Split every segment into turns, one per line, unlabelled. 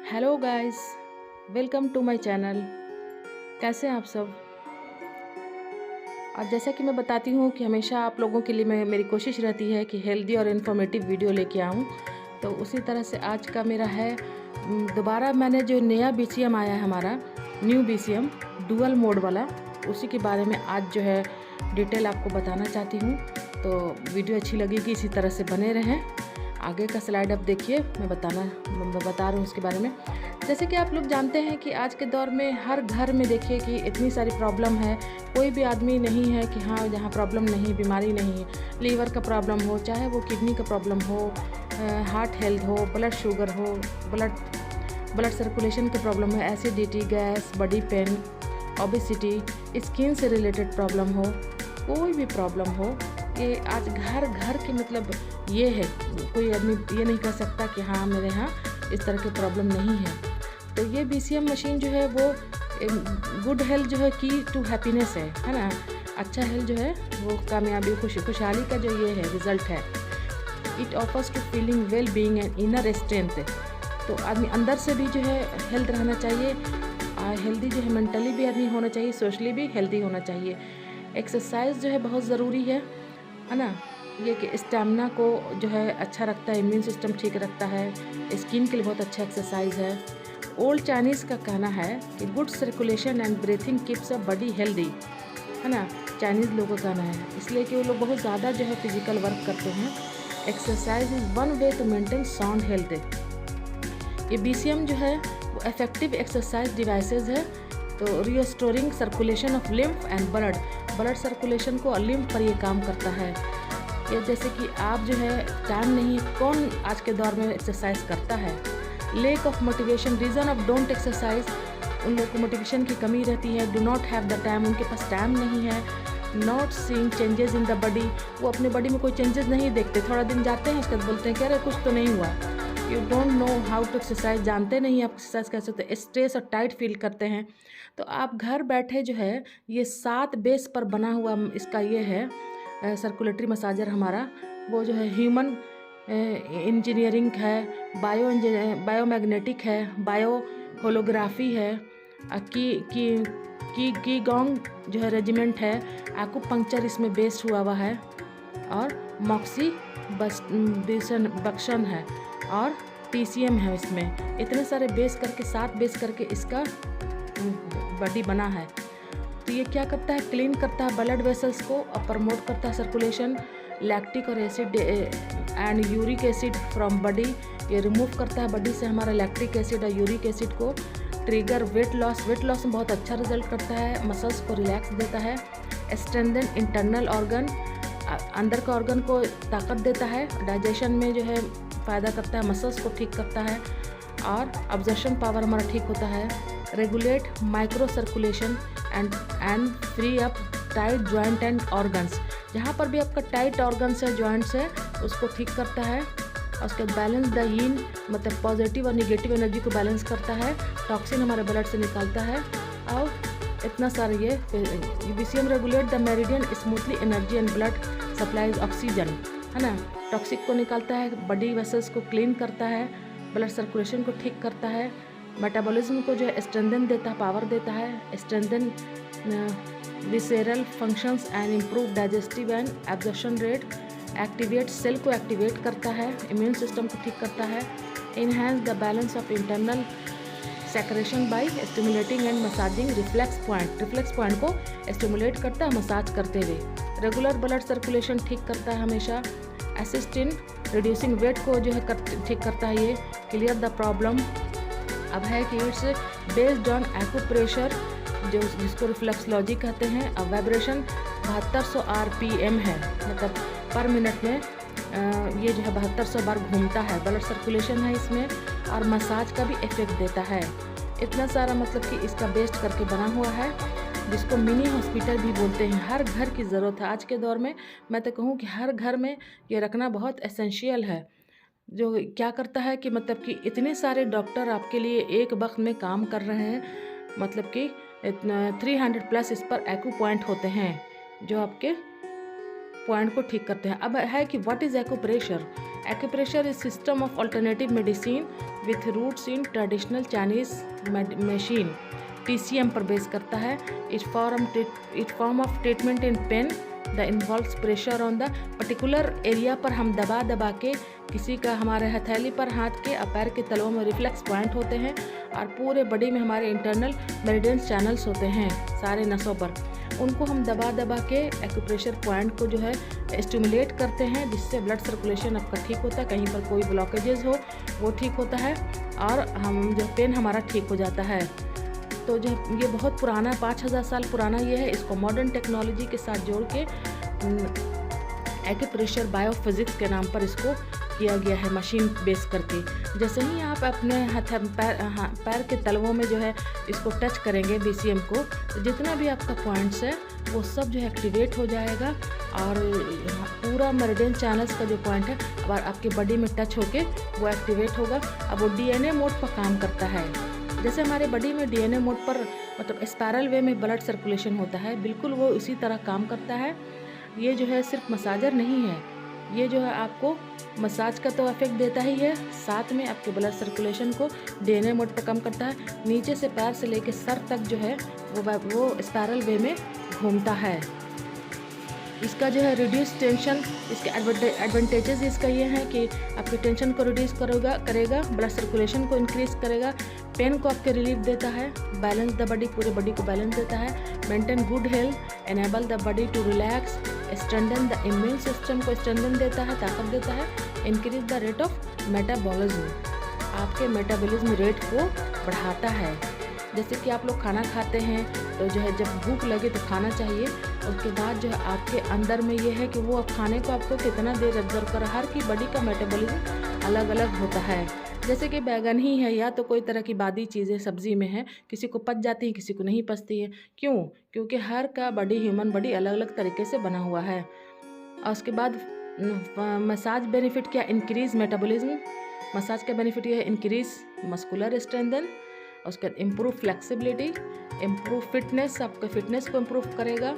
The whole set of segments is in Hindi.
Hello guys, welcome to my channel. कैसे हैं आप सब? और जैसा कि मैं बताती हूँ कि हमेशा आप लोगों के लिए मेरी कोशिश रहती है कि हेल्दी और इन्फॉर्मेटिव वीडियो लेके आऊँ, तो उसी तरह से आज का मेरा है दोबारा मैंने जो नया BCM आया है हमारा न्यू BCM डुअल मोड वाला, उसी के बारे में आज जो है डिटेल आपको बताना चाहती हूँ। तो वीडियो अच्छी लगेगी, इसी तरह से बने रहें। आगे का स्लाइड आप देखिए, मैं बता रही हूँ उसके बारे में। जैसे कि आप लोग जानते हैं कि आज के दौर में हर घर में देखिए कि इतनी सारी प्रॉब्लम है। कोई भी आदमी नहीं है कि हाँ जहाँ प्रॉब्लम नहीं, बीमारी नहीं है। लीवर का प्रॉब्लम हो, चाहे वो किडनी का प्रॉब्लम हो, हार्ट हेल्थ हो, ब्लड शुगर हो, ब्लड सर्कुलेशन की प्रॉब्लम है, acidity, gas, body pain, obesity, skin से रिलेटेड प्रॉब्लम हो, कोई भी प्रॉब्लम हो, ये आज घर घर के मतलब ये है। कोई आदमी ये नहीं कह सकता कि हाँ मेरे यहाँ इस तरह की प्रॉब्लम नहीं है। तो ये BCM मशीन जो है वो गुड हेल्थ जो है की टू हैप्पीनेस है ना। अच्छा हेल्थ जो है वो कामयाबी, खुशहाली का जो ये है रिजल्ट है। It offers to feeling well being and inner strength. तो आदमी अंदर से भी जो है हेल्थ रहना चाहिए, हेल्दी जो है मेंटली भी आदमी होना चाहिए, सोशली भी हेल्दी होना चाहिए। एक्सरसाइज जो है बहुत ज़रूरी है ना। ये कि स्टैमिना को जो है अच्छा रखता है, इम्यून सिस्टम ठीक रखता है, स्किन के लिए बहुत अच्छा एक्सरसाइज है। ओल्ड चाइनीज़ का कहना है कि good circulation and breathing keeps a body healthy, है ना। चाइनीज़ लोगों का कहना है, इसलिए कि वो लोग बहुत ज़्यादा जो है फिजिकल वर्क करते हैं। Exercise is one way to maintain sound health. ये BCM जो है वो इफेक्टिव एक्सरसाइज डिवाइसेस है। तो restoring circulation of lymph and blood circulation को और लिम्फ पर ये काम करता है। ये जैसे कि आप जो है टाइम नहीं, कौन आज के दौर में एक्सरसाइज करता है। Lake of motivation, reason of don't exercise, उन लोग को मोटिवेशन की कमी रहती है। Do not have the time, उनके पास टाइम नहीं है। Not seeing changes in the body, वो अपने बॉडी में कोई चेंजेस नहीं देखते। थोड़ा दिन जाते हैं, उसके बाद बोलते हैं कि अरे कुछ तो नहीं हुआ। You don't know how to exercise, जानते नहीं आप एक्सरसाइज कैसे होते हैं। स्ट्रेस और टाइट फील करते हैं। तो आप घर बैठे जो है ये 7 बेस पर बना हुआ इसका ये है सर्कुलेटरी मसाजर हमारा, वो जो है ह्यूमन इंजीनियरिंग है, बायोमैग्नेटिक है, बायो होलोग्राफी है, की गोंग जो है रेजिमेंट है, एक्यूपंक्चर इसमें बेस्ड हुआ है, और मॉक्सी बक्शन है, और TCM है। इसमें इतने सारे बेस करके 7 बेस करके इसका बॉडी बना है। तो ये क्या करता है, क्लीन करता है ब्लड वेसल्स को और प्रमोट करता है सर्कुलेशन। लैक्टिक और acid and uric acid from body, ये रिमूव करता है बॉडी से हमारा लैक्टिक एसिड और यूरिक एसिड को। ट्रिगर वेट लॉस में बहुत अच्छा रिजल्ट करता है। मसल्स को रिलैक्स देता है। स्ट्रेंथन इंटरनल ऑर्गन, अंदर का ऑर्गन को ताकत देता है। डाइजेशन में जो है फ़ायदा करता है, मसल्स को ठीक करता है, और ऑब्जर्शन पावर हमारा ठीक होता है। Regulate micro circulation and free up tight joint and organs, जहाँ पर भी आपका टाइट ऑर्गन्स है, जॉइंट्स है, उसको ठीक करता है। और उसके बैलेंस द यीन, मतलब पॉजिटिव और निगेटिव एनर्जी को बैलेंस करता है। टॉक्सिन हमारे ब्लड से निकालता है। और इतना सारा ये BCM regulate the meridian smoothly energy and blood supplies oxygen, है ना। टॉक्सिक को निकालता है, बॉडी वेसल्स को क्लीन करता है, ब्लड सर्कुलेशन को ठीक करता है, मेटाबॉलिज्म को जो है स्ट्रेंथन देता है, पावर देता है, strengthen visceral functions and improve digestive and absorption rate, activate cell को एक्टिवेट करता है, इम्यून सिस्टम को ठीक करता है। Enhance the balance of internal secretion by stimulating and massaging reflex point को स्टिमुलेट करता है मसाज करते हुए। रेगुलर ब्लड सर्कुलेशन ठीक करता है हमेशा। असिस्ट इन रिड्यूसिंग वेट को जो है ठीक करता है ये। Clear the problem. अब है कि इट्स बेस्ड ऑन एक्यूप्रेशर, जो जिसको रिफ्लेक्सोलॉजी कहते हैं। अब वाइब्रेशन 7200 RPM है, मतलब पर मिनट में ये जो है 7200 बार घूमता है। ब्लड सर्कुलेशन है इसमें, और मसाज का भी इफेक्ट देता है। इतना सारा मतलब कि इसका बेस्ड करके बना हुआ है, जिसको मिनी हॉस्पिटल भी बोलते हैं। हर घर की ज़रूरत है आज के दौर में। मैं तो कहूँ कि हर घर में ये रखना बहुत एसेंशियल है। जो क्या करता है कि मतलब कि इतने सारे डॉक्टर आपके लिए एक वक्त में काम कर रहे हैं, मतलब कि 300+ इस पर एक्यू पॉइंट होते हैं जो आपके पॉइंट को ठीक करते हैं। अब है कि what is acupressure. Acupressure is system of alternative medicine with roots in traditional Chinese machine TCM पर बेस करता है। It form of treatment in pain the involves pressure on the particular area पर हम दबा के किसी का हमारे हथेली पर हाथ के और पैर के तलवों में रिफ्लेक्स पॉइंट होते हैं और पूरे बॉडी में हमारे इंटरनल मेरिडियन चैनल्स होते हैं सारे नसों पर, उनको हम दबा के एक्यूप्रेशर पॉइंट को जो है स्टिमुलेट करते हैं, जिससे ब्लड सर्कुलेशन आपका ठीक होता है, कहीं पर कोई ब्लॉकेजेस हो वो ठीक होता है और हम जो पेन हमारा ठीक हो जाता है। तो जो ये बहुत पुराना 5000 साल पुराना ये है, इसको मॉडर्न टेक्नोलॉजी के साथ जोड़ के एक्यूप्रेशर बायोफिजिक्स के नाम पर इसको किया गया है मशीन बेस करके। जैसे ही आप अपने पैर के तलवों में जो है इसको टच करेंगे BCM को, तो जितना भी आपका पॉइंट्स है वो सब जो है एक्टिवेट हो जाएगा और पूरा मेरिडियन चैनल्स का जो पॉइंट है अब आपके बॉडी में टच होके वो एक्टिवेट होगा। अब वो DNA मोड पर काम करता है। जैसे हमारे बॉडी में DNA मोड पर मतलब स्पायरल वे में ब्लड सर्कुलेशन होता है, बिल्कुल वो इसी तरह काम करता है। ये जो है सिर्फ मसाजर नहीं है, ये जो है आपको मसाज का तो इफेक्ट देता ही है, साथ में आपके ब्लड सर्कुलेशन को DNA मोड पर कम करता है। नीचे से पैर से लेके सर तक जो है वो स्पायरल वे में घूमता है। इसका जो है रिड्यूस टेंशन, इसके एडवांटेजेस इसका ये है कि आपके टेंशन को रिड्यूस करेगा, ब्लड सर्कुलेशन को इंक्रीज करेगा, पेन को आपके रिलीफ देता है, बैलेंस द बॉडी, पूरे बॉडी को बैलेंस देता है, maintain good health, enable the body to relax, strengthen the immune system को स्ट्रेंथन देता है, ताकत देता है, increase the rate of metabolism, आपके मेटाबॉलिज्म रेट को बढ़ाता है। जैसे कि आप लोग खाना खाते हैं तो जो है जब भूख लगे तो खाना चाहिए, उसके बाद जो है आपके अंदर में ये है कि वो अब खाने को आपको कितना देर ऑब्जर्व कर, हर की बॉडी का मेटाबॉलिज्म अलग अलग होता है। जैसे कि बैगन ही है या तो कोई तरह की बादी चीज़ें सब्जी में है, किसी को पच जाती है किसी को नहीं पचती है, क्यों? क्योंकि हर का बॉडी, ह्यूमन बॉडी अलग अलग तरीके से बना हुआ है। और उसके बाद मसाज बेनिफिट क्या? Increase metabolism. मसाज का बेनिफिट ये है इंक्रीज मस्कुलर स्ट्रेंथन, उसके बाद इम्प्रूव फ्लेक्सिबिलिटी, इम्प्रूव फिटनेस, आपका फिटनेस को इम्प्रूव करेगा,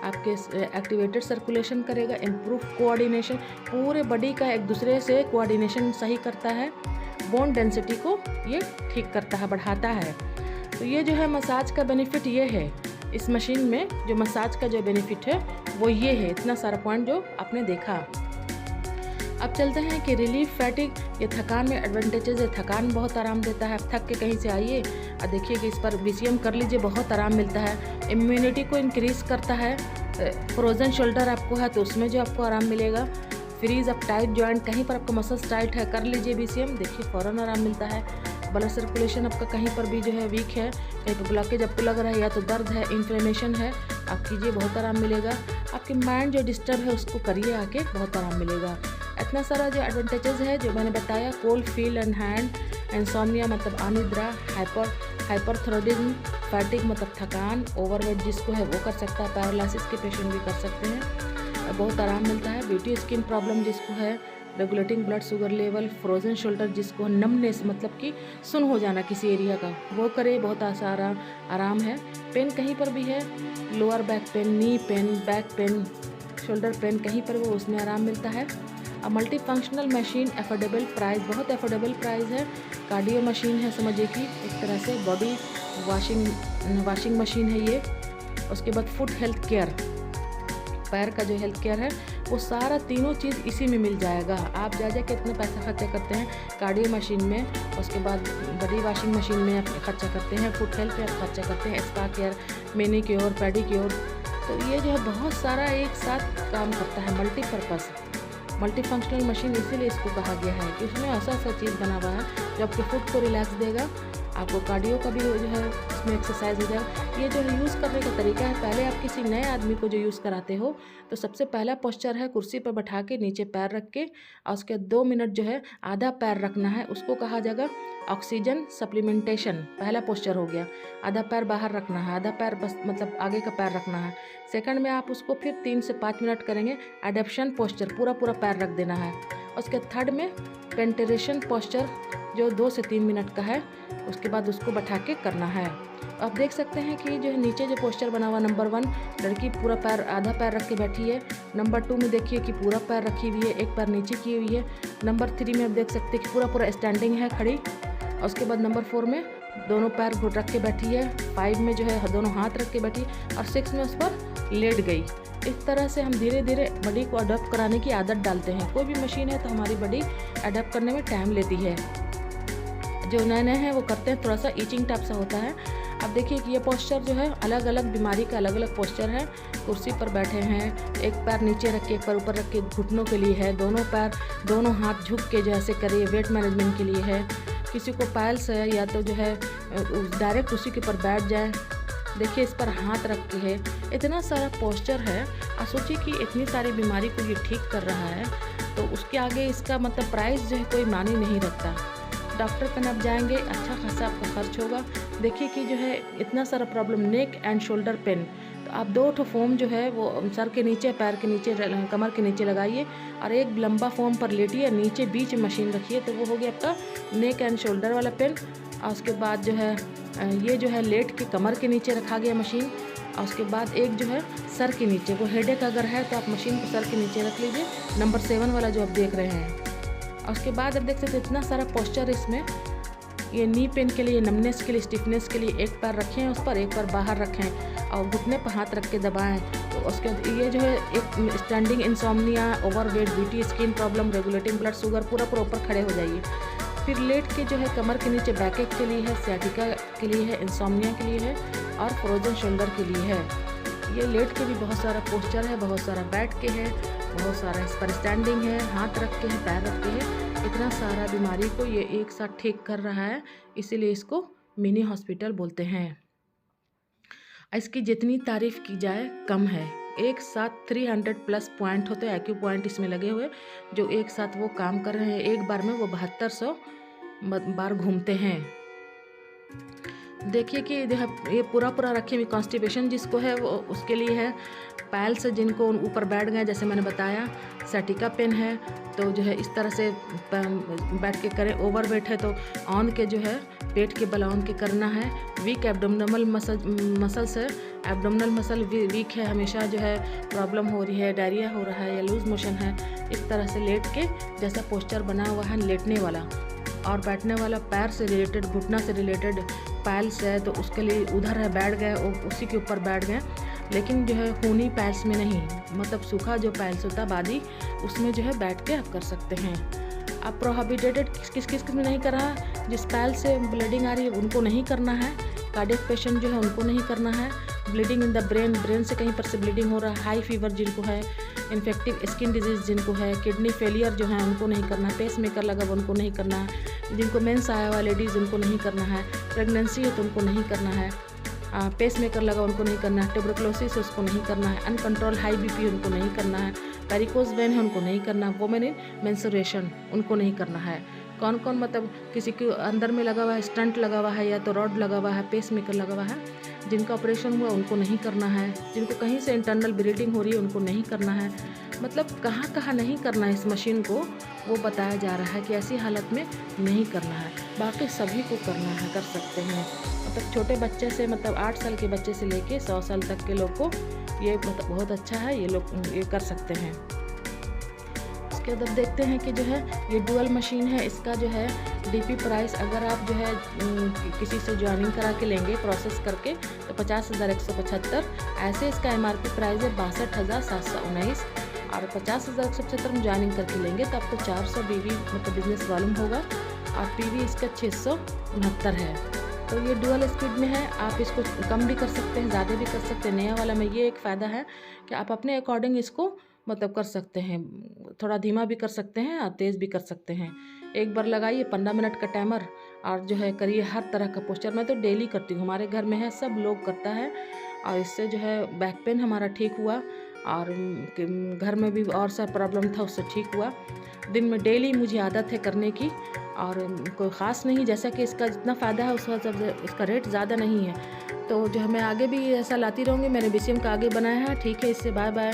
आपके एक्टिवेटेड सर्कुलेशन करेगा, इम्प्रूव कोऑर्डिनेशन, पूरे बॉडी का एक दूसरे से कोऑर्डिनेशन सही करता है, बोन डेंसिटी को ये ठीक करता है, बढ़ाता है। तो ये जो है मसाज का बेनिफिट ये है, इस मशीन में जो मसाज का जो बेनिफिट है वो ये है, इतना सारा पॉइंट जो आपने देखा। अब चलते हैं कि रिलीफ फैटिक, ये थकान में एडवांटेजेस है, थकान बहुत आराम देता है। आप थक के कहीं से आइए और देखिए कि इस पर BCM कर लीजिए, बहुत आराम मिलता है। इम्यूनिटी को इंक्रीज़ करता है। फ्रोजन शोल्डर आपको है तो उसमें जो आपको आराम मिलेगा। फ्रीज अप टाइट जॉइंट, कहीं पर आपको मसल्स टाइट है कर लीजिए BCM, देखिए फ़ौरन आराम मिलता है। ब्लड सर्कुलेशन आपका कहीं पर भी जो है वीक है, कहीं पर ब्लॉकेज आपको लग रहा है या तो दर्द है, इन्फ्लेमेशन है, आप कीजिए, बहुत आराम मिलेगा। आपके माइंड जो डिस्टर्ब है उसको करिए आके, बहुत आराम मिलेगा। इतना सारा जो एडवांटेजेस है जो मैंने बताया, cold feel and hand, insomnia मतलब अनिद्रा, हाइपरथायराइडिज्म, फैटिक मतलब थकान, ओवरवेट जिसको है वो कर सकता है, पैरालिसिस के पेशेंट भी कर सकते हैं, बहुत आराम मिलता है। ब्यूटी स्किन प्रॉब्लम जिसको है, regulating blood sugar level, frozen shoulder जिसको नमनेस मतलब कि सुन हो जाना किसी एरिया का, वो करे, बहुत सारा आराम है। पेन कहीं पर भी है, lower back pain, knee pain, back pain, shoulder pain, कहीं पर वो उसमें आराम मिलता है। Multi functional machine, affordable price, बहुत अफोर्डेबल प्राइस है। कार्डियो मशीन है समझिए कि एक तरह से बॉडी वाशिंग मशीन है ये। उसके बाद फुट हेल्थ केयर, पैर का जो हेल्थ केयर है वो सारा तीनों चीज़ इसी में मिल जाएगा। आप जा कितना पैसा खर्चा करते हैं कार्डियो मशीन में, उसके बाद बॉडी वाशिंग मशीन में आप खर्चा करते हैं, फुट हेल्थ पे आप खर्चा करते हैं, स्पा केयर, मैनीक्योर, पेडिक्योर, तो ये जो है बहुत सारा एक साथ काम करता है, मल्टीपर्पज़ मल्टी फंक्शनल मशीन, इसीलिए इसको कहा गया है कि उसमें ऐसा चीज़ बना हुआ है जो आपके फुट को रिलैक्स देगा, आपको कार्डियो का भी जो है इसमें एक्सरसाइज हो जाएगा। ये जो है यूज़ करने का तरीका है, पहले आप किसी नए आदमी को जो यूज़ कराते हो तो सबसे पहला पोस्चर है कुर्सी पर बैठा के नीचे पैर रख के, और उसके 2 मिनट जो है आधा पैर रखना है, उसको कहा जाएगा ऑक्सीजन सप्लीमेंटेशन। पहला पोस्चर हो गया, आधा पैर बाहर रखना है, आधा पैर बस मतलब आगे का पैर रखना है। सेकंड में आप उसको फिर 3 से 5 मिनट करेंगे एडप्शन पोस्चर, पूरा पैर रख देना है। उसके थर्ड में पेंटरेशन पोस्चर जो 2 से 3 मिनट का है, उसके बाद उसको बैठा के करना है। आप देख सकते हैं कि जो है नीचे जो पोस्चर बना हुआ नंबर 1 लड़की पूरा पैर आधा पैर रख के बैठी है। नंबर 2 में देखिए कि पूरा पैर रखी हुई है, एक पैर नीचे की हुई है। नंबर 3 में आप देख सकते हैं कि पूरा स्टैंडिंग है, खड़ी। और उसके बाद नंबर 4 में दोनों पैर घुट रख के बैठी है। 5 में जो है दोनों हाथ रख के बैठी और 6 में उस पर लेट गई। इस तरह से हम धीरे धीरे बॉडी को अडॉप्ट कराने की आदत डालते हैं। कोई भी मशीन है तो हमारी बॉडी अडॉप्ट करने में टाइम लेती है। जो नए नए हैं वो करते हैं, थोड़ा सा ईचिंग टाइप सा होता है। अब देखिए कि ये पोस्चर जो है अलग अलग बीमारी का अलग अलग पोस्चर है। कुर्सी पर बैठे हैं, एक पैर नीचे रख के एक पैर ऊपर रख के घुटनों के लिए है, दोनों हाथ झुक के जैसे करिए वेट मैनेजमेंट के लिए है। किसी को पाइल्स है या तो जो है डायरेक्ट कुर्सी के ऊपर बैठ जाए, देखिए इस पर हाथ रख के है। इतना सारा पोस्चर है। आप सोचिए कि इतनी सारी बीमारी को ये ठीक कर रहा है, तो उसके आगे इसका मतलब प्राइस जो है कोई मानी नहीं रखता। डॉक्टर पे आप जाएंगे, अच्छा खासा आपका खर्च होगा। देखिए कि जो है इतना सारा problem, neck and shoulder pain, तो आप 2 ठो फोम जो है वो सर के नीचे, पैर के नीचे, कमर के नीचे लगाइए और एक लंबा फोम पर लेटिए, नीचे बीच में मशीन रखिए, तो वो हो गया आपका नेक एंड शोल्डर वाला पेन। और उसके बाद जो है ये जो है लेट के कमर के नीचे रखा गया मशीन। और उसके बाद एक जो है सर के नीचे, वो हेडेक अगर है तो आप मशीन को सर के नीचे रख लीजिए, नंबर 7 वाला जो आप देख रहे हैं। और उसके बाद आप देख सकते हैं इतना सारा पोस्चर इसमें। ये नी पेन के लिए, नमनेस के लिए, स्टिफनेस के लिए एक पैर रखें उस पर, एक पैर बाहर रखें और घुटने पर हाथ रख के दबाएं। तो उसके बाद ये जो है एक standing insomnia, overweight, BT, skin problem, regulating blood sugar, पूरा ऊपर खड़े हो जाइए। फिर लेट के जो है कमर के नीचे बैकएक के लिए है, सियाटिका के लिए है, इंसोम्निया के लिए है और फ्रोजन शोल्डर के लिए है। ये लेट के भी बहुत सारा पोस्चर है, बहुत सारा बैठ के है, बहुत सारा इस पर स्टैंडिंग है, हाथ रख के है, पैर रख के है। इतना सारा बीमारी को ये एक साथ ठीक कर रहा है, इसीलिए इसको मिनी हॉस्पिटल बोलते हैं। इसकी जितनी तारीफ की जाए कम है। एक साथ 300+ पॉइंट होते हैं, IQ पॉइंट इसमें लगे हुए, जो एक साथ वो काम कर रहे हैं। एक बार में वो 7200 बार घूमते हैं। देखिए कि ये पूरा रखे हुए कॉन्स्टिपेशन जिसको है वो उसके लिए है। पाइल्स जिनको ऊपर बैठ गए, जैसे मैंने बताया, सैटिका पेन है तो जो है इस तरह से बैठ के करें। ओवरवेट है तो ऑन के जो है पेट के बल ऑन के करना है। वीक एब्डोमिनल मसल्स है, एब्डोमिनल मसल वीक है, हमेशा जो है प्रॉब्लम हो रही है, डायरिया हो रहा है या लूज मोशन है, इस तरह से लेट के जैसा पोस्चर बना हुआ है लेटने वाला और बैठने वाला, पैर से रिलेटेड, घुटना से रिलेटेड पाइल्स है तो उसके लिए उधर है बैठ गए, उसी के ऊपर बैठ गए। लेकिन जो है खूनी पाइल्स में नहीं, मतलब सूखा जो पाइल्स होता है बादी, उसमें जो है बैठ के आप कर सकते हैं। आप प्रोहिबिटेड किस में नहीं कर रहा, जिस पाइल्स से ब्लीडिंग आ रही है उनको नहीं करना है। कार्डियक पेशेंट जो है उनको नहीं करना है। ब्लीडिंग इन द ब्रेन से कहीं पर से ब्लीडिंग हो रहा है, हाई फीवर जिनको है, इन्फेक्टिव स्किन डिजीज़ जिनको है, किडनी फेलियर जो है उनको नहीं करना है, पेस मेकर लगा हुआ उनको नहीं करना है, जिनको मेंस आया हुआ लेडीज़ उनको नहीं करना है, प्रेगनेंसी है तो उनको नहीं करना है, पेस मेकर लगा उनको नहीं करना है, ट्यूबरकुलोसिस है उसको नहीं करना है, अनकंट्रोल हाई बीपी उनको नहीं करना है, वेरिकोज वेन है उनको नहीं करना, वोमेन इन मेंस्ट्रुएशन उनको नहीं करना है। कौन कौन, मतलब किसी के अंदर में लगा हुआ है, स्टंट लगा हुआ है या तो रॉड लगा हुआ है, पेस मेकर लगा हुआ है, जिनका ऑपरेशन हुआ उनको नहीं करना है, जिनको कहीं से इंटरनल ब्लीडिंग हो रही है उनको नहीं करना है। मतलब कहाँ कहाँ नहीं करना है इस मशीन को वो बताया जा रहा है कि ऐसी हालत में नहीं करना है, बाकी सभी को करना है, कर सकते हैं। मतलब छोटे बच्चे से, मतलब 8 साल के बच्चे से लेके 100 साल तक के लोग को ये मतलब बहुत अच्छा है, ये लोग ये कर सकते हैं। इसके बाद देखते हैं कि जो है ये डुअल मशीन है, इसका जो है DP प्राइस अगर आप जो है किसी से ज्वाइनिंग करा के लेंगे प्रोसेस करके तो 50,175। ऐसे इसका MRP प्राइस है 62,719 और 50,175 में ज्वाइनिंग करके लेंगे तो आपको 400 BV मतलब बिजनेस वॉल्यूम होगा और PV इसका 669 है। तो ये डुअल स्पीड में है, आप इसको कम भी कर सकते हैं, ज़्यादा भी कर सकते हैं। नया वाला में ये एक फ़ायदा है कि आप अपने अकॉर्डिंग इसको मतलब कर सकते हैं, थोड़ा धीमा भी कर सकते हैं और तेज़ भी कर सकते हैं। एक बार लगाइए 15 मिनट का टाइमर और जो है करिए हर तरह का पोस्चर। मैं तो डेली करती हूँ, हमारे घर में है, सब लोग करता है और इससे जो है बैक पेन हमारा ठीक हुआ और घर में भी और सा प्रॉब्लम था उससे ठीक हुआ। दिन में डेली मुझे आदत है करने की और कोई ख़ास नहीं, जैसा कि इसका जितना फ़ायदा है उसका इसका रेट ज़्यादा नहीं है। तो जो है मैं आगे भी ऐसा लाती रहूँगी। मैंने BCM का आगे बनाया है। ठीक है, इससे बाय बाय।